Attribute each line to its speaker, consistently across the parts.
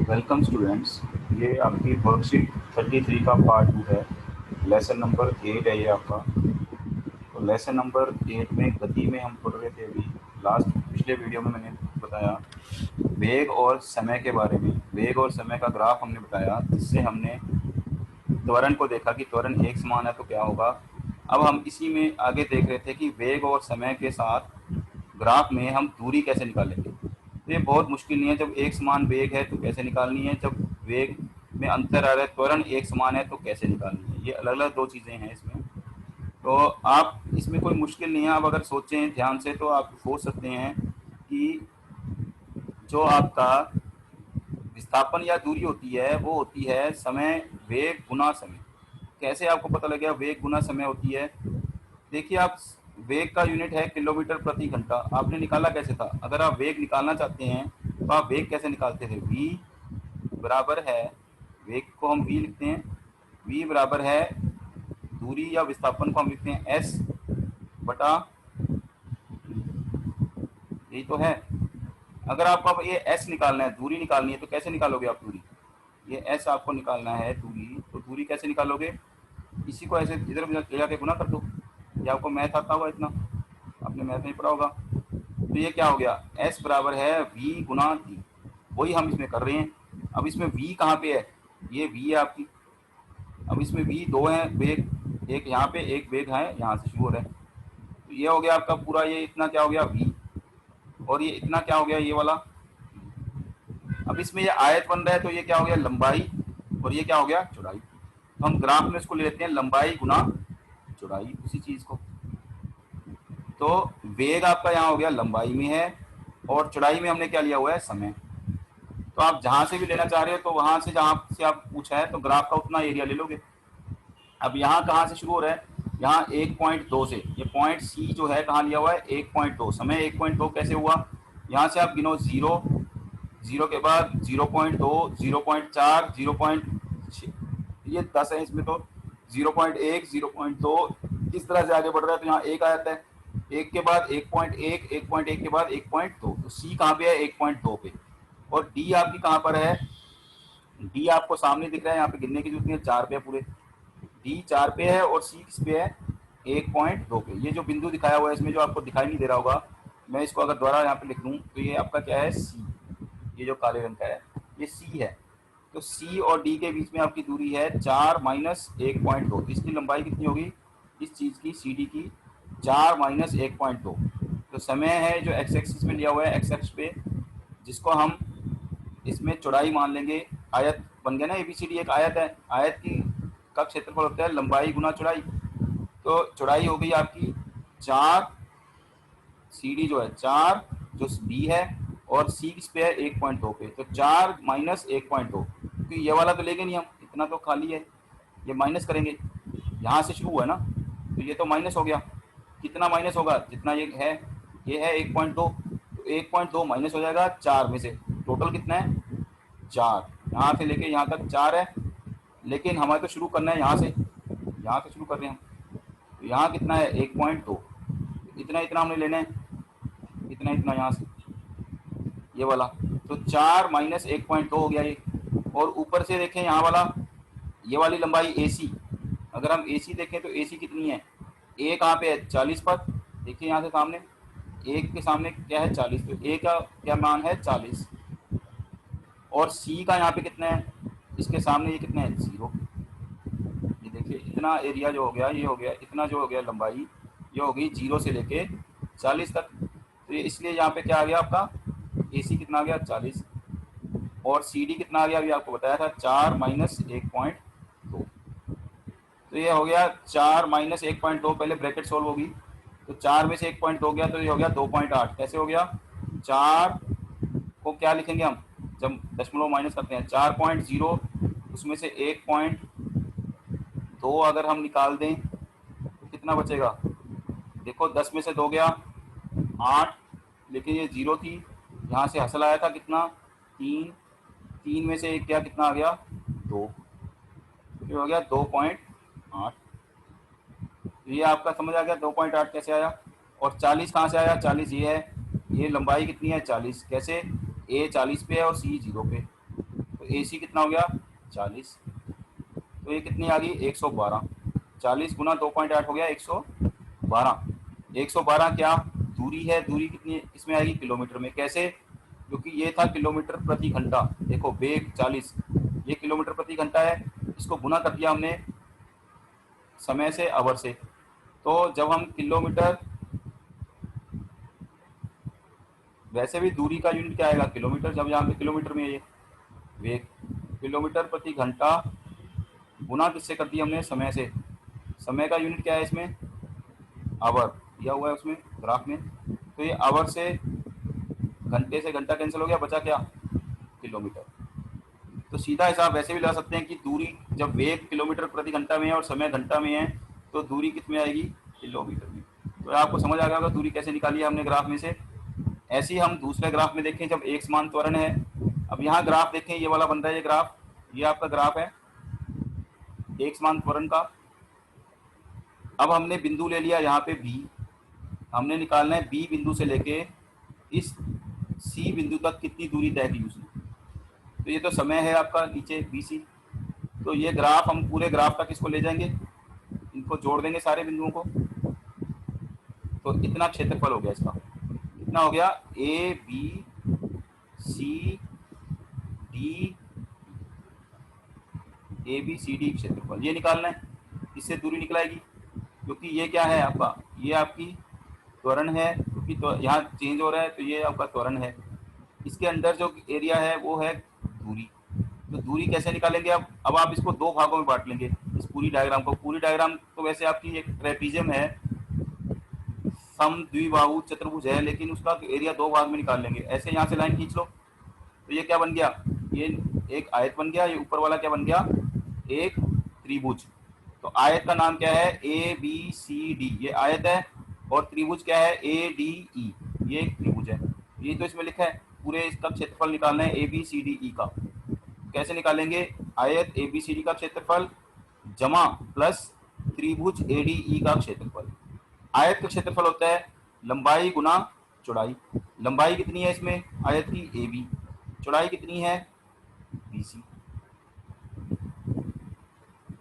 Speaker 1: Welcome students. ये आपकी worksheet 33 का पार्ट 2 है। लेसन नंबर 8 है ये आपका। तो लेसन नंबर 8 में गति में हम पढ़ रहे थे अभी। पिछले वीडियो में मैंने बताया वेग और समय के बारे में। वेग और समय का ग्राफ हमने बताया, जिससे हमने त्वरण को देखा कि त्वरण एक समान है तो क्या होगा। अब हम इसी में आगे देख रहे थे कि वेग और समय के साथ ग्राफ में हम दूरी कैसे निकालेंगे। तो ये बहुत मुश्किल नहीं है। जब एक समान वेग है तो कैसे निकालनी है, जब वेग में अंतर आ रहा है, त्वरण एक समान है तो कैसे निकालनी है। ये अलग अलग दो चीज़ें हैं इसमें। तो आप इसमें कोई मुश्किल नहीं है। आप अगर सोचें ध्यान से तो आप सोच सकते हैं कि जो आपका विस्थापन या दूरी होती है वो होती है समय वेग गुना समय। कैसे आपको पता लगेगा वेग गुना समय होती है? देखिए, आप वेग का यूनिट है किलोमीटर प्रति घंटा। आपने निकाला कैसे था? अगर आप वेग निकालना चाहते हैं तो आप वेग कैसे निकालते थे? v बराबर है, वेग को हम v लिखते हैं, v बराबर है दूरी या विस्थापन को हम लिखते हैं s बटा, यही तो है। अगर आपको अब ये s निकालना है, दूरी निकालनी है, तो कैसे निकालोगे आप दूरी? ये s आपको निकालना है दूरी, तो दूरी कैसे निकालोगे? इसी को ऐसे इधर ले जाके गुना कर दो। ये आपको मैथ आता होगा इतना, आपने मैथ नहीं पढ़ा होगा। तो ये क्या हो गया? s बराबर है v गुना t। वही हम इसमें कर रहे हैं। अब इसमें v कहाँ पे है? ये v है आपकी। अब इसमें v दो है वेग, एक यहाँ पे एक वेग है यहाँ से शुरू हो रहा है। तो ये हो गया आपका पूरा, ये इतना क्या हो गया v, और ये इतना क्या हो गया ये वाला। अब इसमें ये आयत बन रहा है तो ये क्या हो गया? लंबाई, और ये क्या हो गया? चौड़ाई। तो हम ग्राफ में इसको ले लेते हैं लंबाई गुना चौड़ाई, उसी चीज को। तो वेग आपका यहाँ हो गया लंबाई में है, और चौड़ाई में हमने क्या लिया हुआ है? समय। तो आप जहां से भी लेना चाह रहे हो तो वहां से जहां से आप पूछा है तो ग्राफ का उतना एरिया ले लोगे। अब यहाँ कहाँ से शुरू हो रहा है? यहाँ 1.2 से। ये पॉइंट सी जो है कहाँ लिया हुआ है? 1.2। समय 1.2 कैसे हुआ? यहाँ से आप गिनो 0, 0 के बाद 0.2, 0.4, 0.6, ये 10 है इसमें तो 0.1, 0.2, इस तरह से आगे बढ़ रहा है। तो यहाँ एक आ जाता है, एक के बाद 1.1, 1.1 के बाद 1.2। तो सी कहाँ पे है? 1.2 पे। और डी आपकी कहाँ पर है? डी आपको सामने दिख रहा है, यहाँ पे गिनने की जरूरत नहीं है, 4 पे है पूरे। डी 4 पे है और सी किस पे है? 1.2 पे। ये जो बिंदु दिखाया हुआ है इसमें, जो आपको दिखाई नहीं दे रहा होगा, मैं इसको अगर दोबारा यहाँ पे लिख दूँ तो ये आपका क्या है? सी। ये जो काले रंग का है ये सी है। तो सी और डी के बीच में आपकी दूरी है 4 माइनस 1.2। इसकी लंबाई कितनी होगी इस चीज़ की, सी डी की? 4 माइनस 1.2। तो समय है जो एक्स एक्सिस में लिया हुआ है, एक्स एक्स पे, जिसको हम इसमें चौड़ाई मान लेंगे। आयत बन गया ना, एबीसीडी एक आयत है। आयत की का क्षेत्रफल होता है लंबाई गुना चौड़ाई। तो चौड़ाई हो गई आपकी 4, सी डी जो है 4, जो डी है, और सी किस पे है? 1.2 पे। तो 4 माइनस 1.2, क्योंकि ये वाला तो लेंगे नहीं हम, इतना तो खाली है, ये माइनस करेंगे। यहाँ से शुरू हुआ है ना, तो ये तो माइनस हो गया। कितना माइनस होगा? जितना ये है 1.2, तो 1.2 माइनस हो जाएगा 4 में से। टोटल कितना है? 4। यहाँ से लेके यहाँ तक 4 है, लेकिन हमें तो शुरू करना है यहाँ से, यहाँ से शुरू कर रहे हैं हम। तो यहाँ कितना है? 1.2। इतना इतना हमने लेना है, इतना इतना यहाँ से, ये वाला। तो 4 माइनस 1.2 हो गया ये। और ऊपर से देखें यहाँ वाला, ये वाली लंबाई AC। अगर हम AC देखें तो AC कितनी है? ए कहाँ पे है? 40 पर। देखिए यहाँ से सामने, एक के सामने क्या है? 40। तो ए का क्या मान है? 40। और सी का यहाँ पे कितना है? इसके सामने ये कितना है? 0। ये देखिए इतना एरिया जो हो गया, ये हो गया इतना, जो हो गया लंबाई, ये हो गई 0 से लेके 40 तक। तो ये इसलिए यहाँ पे क्या आ गया आपका? AC कितना आ गया? 40। और CD कितना आ गया? अभी आपको बताया था 4 माइनस 1.2। तो ये हो गया 4 माइनस 1.2। पहले ब्रैकेट सोल्व होगी, तो 4 में से 1.2 गया तो ये हो गया 2.8। कैसे हो गया? 4 को क्या लिखेंगे हम जब दशमलव माइनस करते हैं? 4.0, उसमें से 1.2 अगर हम निकाल दें तो कितना बचेगा? देखो 10 में से 2 गया 8, लेकिन ये 0 थी, यहाँ से हासिल आया था कितना? 3। 3 में से एक क्या, कितना आ गया? 2। ये हो गया 2.8। ये आपका समझ आ गया 2.8 कैसे आया। और 40 कहाँ से आया? 40 ये है, ये लंबाई कितनी है? 40। कैसे? ए 40 पे है और सी 0 पे। तो AC कितना हो गया 40, तो ये कितनी आ गई 112। 40 गुना 2.8 हो गया 112। 112 क्या दूरी है, दूरी कितनी इसमें आएगी किलोमीटर में। कैसे, क्योंकि ये था किलोमीटर प्रति घंटा, देखो वेग 40, ये किलोमीटर प्रति घंटा है, इसको गुना कर दिया हमने समय से, आवर से। तो जब हम किलोमीटर, वैसे भी दूरी का यूनिट क्या आएगा किलोमीटर, जब यहाँ पे किलोमीटर में ये वेग, किलोमीटर प्रति घंटा गुना किससे कर दिया हमने समय से। समय का यूनिट क्या है इसमें आवर दिया हुआ है उसमें ग्राफ में, तो ये आवर से, घंटे से घंटा कैंसिल हो गया, बचा क्या किलोमीटर। तो सीधा हिसाब वैसे भी लगा सकते हैं कि दूरी, जब वेग किलोमीटर प्रति घंटा में है और समय घंटा में है, तो दूरी किस में आएगी किलोमीटर में। तो आपको समझ आ गया होगा दूरी कैसे निकाली है हमने ग्राफ में से। ऐसे ही हम दूसरे ग्राफ में देखें, जब एक समान त्वरण है, अब यहाँ ग्राफ देखें, ये वाला बन रहा है ये ग्राफ, ये आपका ग्राफ है एक समान त्वरण का। अब हमने बिंदु ले लिया यहाँ पे बी, हमने निकालना है बी बिंदु से लेके इस सी बिंदु तक कितनी दूरी तय की उसने। तो ये तो समय है आपका नीचे बी सी, तो ये ग्राफ हम पूरे ग्राफ तक इसको ले जाएंगे, इनको जोड़ देंगे सारे बिंदुओं को, तो इतना क्षेत्रफल हो गया इसका। कितना हो गया A B C D, A B C D क्षेत्रफल ये निकालना है, इससे दूरी निकलाएगी। क्योंकि ये क्या है आपका, ये आपकी त्वरण है, क्योंकि तो यहाँ चेंज हो रहा है, तो ये आपका त्वरण है। इसके अंदर जो एरिया है वो है दूरी। तो दूरी कैसे निकालेंगे अब आप इसको दो भागों में बांट लेंगे इस पूरी डायग्राम को। पूरी डायग्राम तो वैसे आपकी एक ट्रेपीजियम है, समद्विबाहु चतुर्भुज है, लेकिन उसका एरिया दो भाग में निकाल लेंगे। ऐसे यहाँ से लाइन खींच लो, तो ये क्या बन गया, ये एक आयत बन गया। ये ऊपर वाला क्या बन गया, एक त्रिभुज। तो आयत का नाम क्या है ए बी सी डी, ये आयत है, और त्रिभुज क्या है ए डी ई, ये एक त्रिभुज है। ये तो इसमें लिखा है, पूरे इसका क्षेत्रफल निकालना है ए बी सी डी ई का। कैसे निकालेंगे, आयत ए बी सी डी का क्षेत्रफल जमा प्लस त्रिभुज ए डी ई का क्षेत्रफल। आयत का क्षेत्रफल होता है लंबाई गुना चौड़ाई। लंबाई कितनी है इसमें आयत की ए बी, चौड़ाई कितनी है बी सी,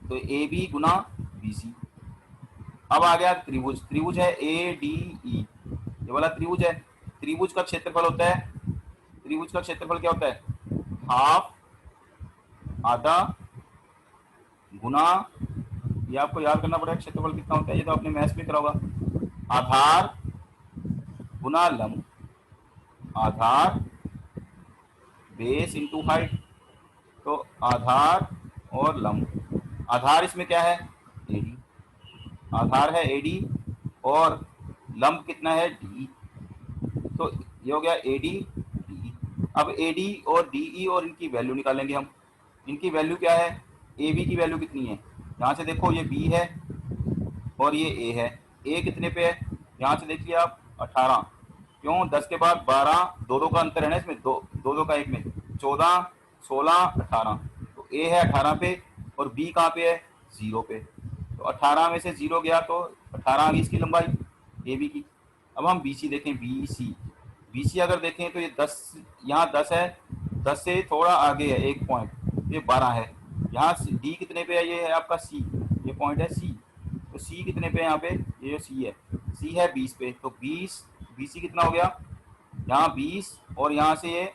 Speaker 1: तो A B Guna B C. अब आ गया त्रिभुज, त्रिभुज है ए डी ई, ये वाला त्रिभुज है। त्रिभुज का क्षेत्रफल होता है, त्रिभुज का क्षेत्रफल क्या होता है हाफ, आधा गुना, ये आपको याद करना पड़ेगा क्षेत्रफल कितना होता है, ये तो आपने मैथ्स में करा होगा, आधार गुना लंब, आधार बेस इंटू हाइट। तो आधार और लंब, आधार इसमें क्या है एडी, आधार है एडी, और लंब कितना है डी, तो ये हो गया एडी डी। अब एडी और डीई और इनकी वैल्यू निकालेंगे हम। इनकी वैल्यू क्या है, ए बी की वैल्यू कितनी है, यहाँ से देखो ये बी है और ये ए है। ए कितने पे है, यहाँ से देखिए आप 18, क्यों 10 के बाद 12, दो दो का अंतर है ना इसमें, दो दो का एक में 14 16 18, तो ए है 18 पे और बी कहाँ पे है 0 पे। तो 18 में से 0 गया तो 18 आ गई इसकी लंबाई ए बी की। अब हम बी सी देखें, बी सी अगर देखें तो ये 10, यहाँ 10 है, 10 से थोड़ा आगे है एक पॉइंट, ये 12 है। यहाँ डी कितने पे है, ये है आपका सी, ये पॉइंट है सी, तो सी कितने पे है यहाँ पे, ये जो सी है 20 पे, तो 20 बी सी कितना हो गया यहाँ 20, और यहाँ से ये,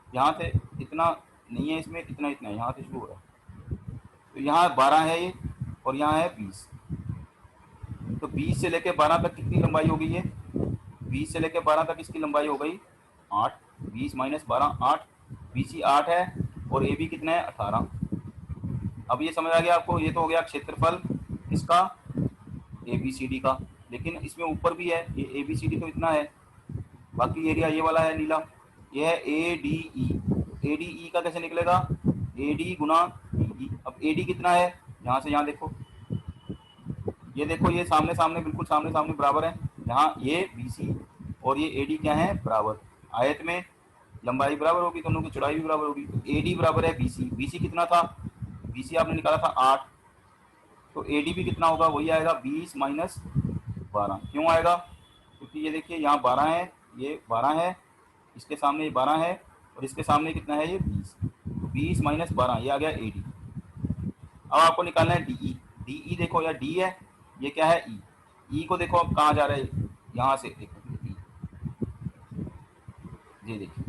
Speaker 1: यहाँ से इतना नहीं है इसमें, इतना इतना यहाँ से शुरू हो रहा है, तो यहाँ 12 है ये और यहाँ है 20, तो 20 से लेके 12 तक कितनी लंबाई हो गई है, 20 से लेके 12 तक इसकी लंबाई हो गई 8, 20 माइनस 12 8, बी सी 8 है और ए बी कितना है 18। अब ये समझ आ गया आपको, ये तो हो गया क्षेत्रफल इसका ए बी सी डी का, लेकिन इसमें ऊपर भी है, ये ए बी सी डी तो इतना है, बाकी एरिया ये वाला है नीला, ये है A D E. A D E का कैसे निकलेगा, ए डी गुना ई। अब ए डी कितना है, यहाँ से यहाँ देखो, ये देखो ये सामने सामने बिल्कुल सामने सामने बराबर है, यहाँ ये बी सी और ये ए डी क्या है बराबर, आयत में लंबाई बराबर होगी, दोनों की चौड़ाई भी बराबर होगी, तो ए डी बराबर है बी सी। बी सी कितना था, बी सी आपने निकाला था 8, तो ए डी भी कितना होगा, वही आएगा 20 माइनस 12। क्यों आएगा, क्योंकि ये देखिए यहाँ 12 है, ये 12 है, इसके सामने ये 12 है और इसके सामने कितना है ये 20, तो 20 माइनस 12, ये आ गया AD। अब आपको निकालना है DE। DE देखो, या D है, ये क्या है E। E को देखो अब कहाँ जा रहा है, यहाँ से देखो E, ये देखिए,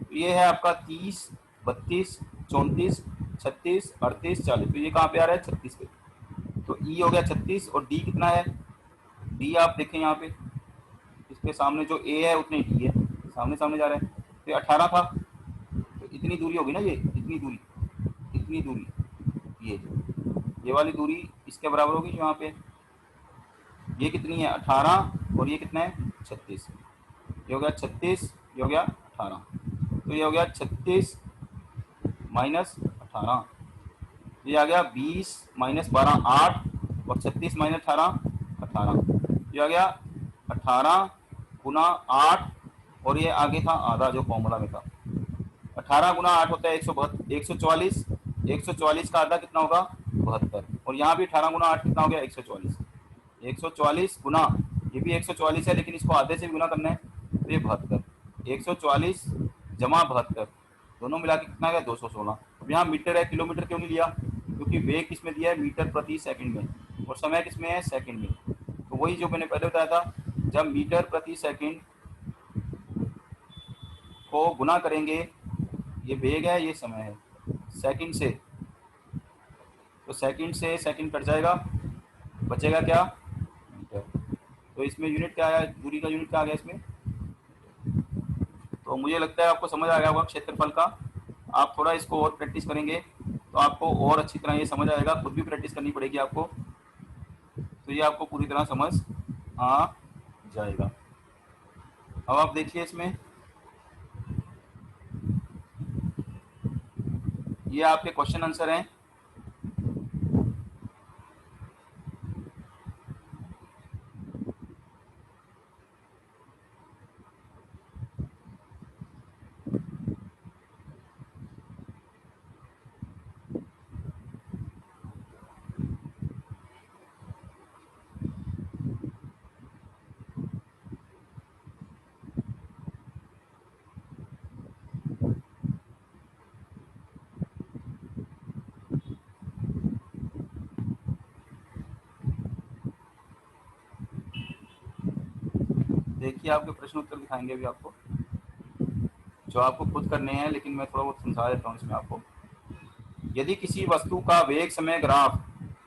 Speaker 1: तो ये है आपका 30, 32, 34, 36, 38, 40, तो ये कहाँ पे आ रहा है 36 पे। तो E हो गया 36, और D कितना है, D आप देखें यहाँ पे, इसके सामने जो A है उतने D है, सामने सामने जा रहा है, तो 18 था, तो इतनी दूरी होगी ना, ये इतनी दूरी, इतनी दूरी, ये वाली दूरी इसके बराबर होगी जो यहाँ पे, ये कितनी है 18, और ये कितना है 36, ये हो गया 36, ये हो गया 18, तो ये हो गया 36 माइनस 18, ये आ गया 20 माइनस 12 8, और 36 माइनस 18 18, ये आ गया 18 गुना 8, और ये आगे था आधा जो फॉर्मूला में था, 18 गुना 8 होता है 144, 144 का आधा कितना होगा 72, और यहाँ भी 18 गुना 8 कितना हो गया 144, 144 गुना, ये भी 144 है लेकिन इसको आधे से भी गुना करना है, तो ये 72, 144 जमा 72, दोनों मिला के कितना गया 216। अब यहाँ मीटर है, किलोमीटर क्यों नहीं लिया, क्योंकि वेग किसमें दिया है मीटर प्रति सेकंड में, और समय किसमें है सेकंड में, तो वही जो मैंने पहले बताया था, जब मीटर प्रति सेकंड को गुना करेंगे, ये वेग है ये समय है, सेकंड से, तो सेकंड से सेकंड कट जाएगा, बचेगा क्या मीटर, तो इसमें यूनिट क्या आया, दूरी का यूनिट क्या आ गया इसमें। तो मुझे लगता है आपको समझ आ गया होगा क्षेत्रफल का, आप थोड़ा इसको और प्रैक्टिस करेंगे तो आपको और अच्छी तरह ये समझ आएगा, खुद भी प्रैक्टिस करनी पड़ेगी आपको, तो ये आपको पूरी तरह समझ आ जाएगा। अब आप देखिए इसमें, ये आपके क्वेश्चन आंसर हैं। देखिए आपके प्रश्न उत्तर दिखाएंगे अभी आपको, जो आपको खुद करने हैं, लेकिन मैं थोड़ा बहुत समझा देता हूँ इसमें आपको। यदि किसी वस्तु का वेग समय ग्राफ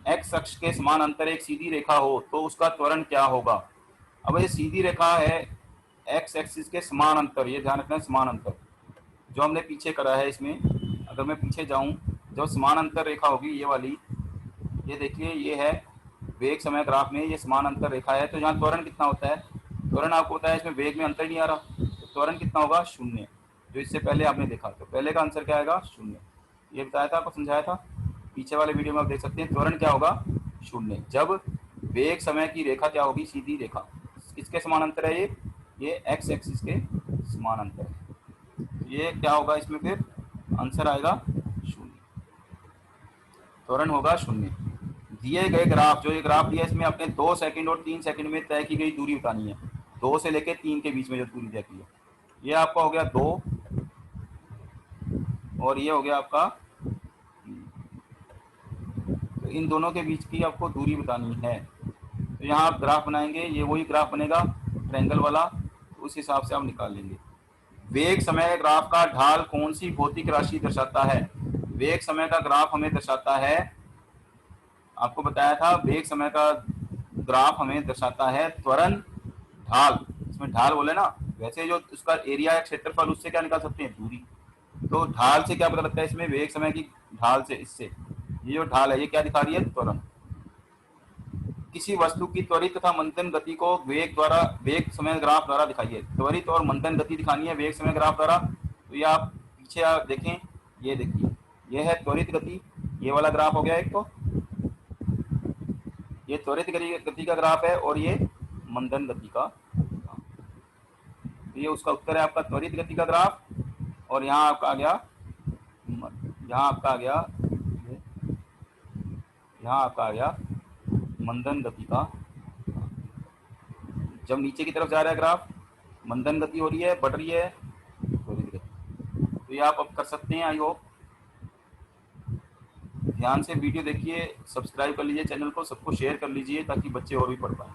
Speaker 1: x अक्ष के समानांतर एक सीधी रेखा हो तो उसका त्वरण क्या होगा। अब ये सीधी रेखा है x एक्सिस के समानांतर, ये ध्यान रखना है समानांतर, जो हमने पीछे करा है इसमें, अगर मैं पीछे जाऊं, जो समानांतर रेखा होगी ये वाली, ये देखिए ये है वेग समय ग्राफ में ये समानांतर रेखा है, तो यहाँ त्वरण कितना होता है, त्वरण आपको पता है, इसमें वेग में अंतर नहीं आ रहा, तो त्वरण कितना होगा शून्य, जो इससे पहले आपने देखा, तो पहले का आंसर क्या आएगा शून्य, ये बताया था आपको, समझाया था पीछे वाले वीडियो में, आप देख सकते हैं त्वरण क्या होगा शून्य, जब वेग समय की रेखा क्या होगी सीधी रेखा, किसके समानांतर है ये एक्स एक्सिस के समानांतर है, ये क्या होगा इसमें फिर आंसर आएगा शून्य, त्वरण होगा शून्य। दिए गए ग्राफ, जो ये ग्राफ दिया इसमें अपने 2 सेकंड और 3 सेकंड में तय की गई दूरी बतानी है, 2 से लेकर 3 के बीच में जो दूरी तय की है, ये आपका हो गया 2, और ये हो गया आपका, तो इन दोनों के बीच की आपको दूरी बतानी है। तो यहाँ आप ग्राफ बनाएंगे, ये वही ग्राफ बनेगा ट्रायंगल वाला, तो उस हिसाब से आप निकाल लेंगे। वेग समय ग्राफ का ढाल कौन सी भौतिक राशि दर्शाता है। वेग समय का ग्राफ हमें दर्शाता है, आपको बताया था वेग समय का ग्राफ हमें दर्शाता है त्वरण ढाल, इसमें ढाल बोले ना, वैसे जो उसका एरिया है क्षेत्रफल, उससे क्या निकाल सकते हैं दूरी, तो ढाल से क्या पता लगता है इसमें वेग समय की ढाल से, इससे ये जो ढाल है ये क्या दिखा रही है त्वरण। किसी वस्तु की त्वरित तथा मंथन गति को वेग द्वारा, वेग समय ग्राफ द्वारा दिखाइए, त्वरित और मंथन गति दिखानी है वेग समय ग्राफ द्वारा, तो ये आप पीछे आप देखें, ये देखिए ये है त्वरित गति, ये वाला ग्राफ हो गया एक, तो ये त्वरित गति का ग्राफ है, और ये मंथन गति का, तो ये उसका उत्तर है आपका त्वरित गति का ग्राफ, और यहाँ आपका आ गया, यहाँ आपका आ गया, यहाँ आपका आ गया मंथन गति का, जब नीचे की तरफ जा रहा है ग्राफ मंथन गति हो रही है, बढ़ रही है त्वरित गति, तो ये आप अब कर सकते हैं आई होप। ध्यान से वीडियो देखिए, सब्सक्राइब कर लीजिए चैनल को, सबको शेयर कर लीजिए ताकि बच्चे और भी पढ़ पाएँ।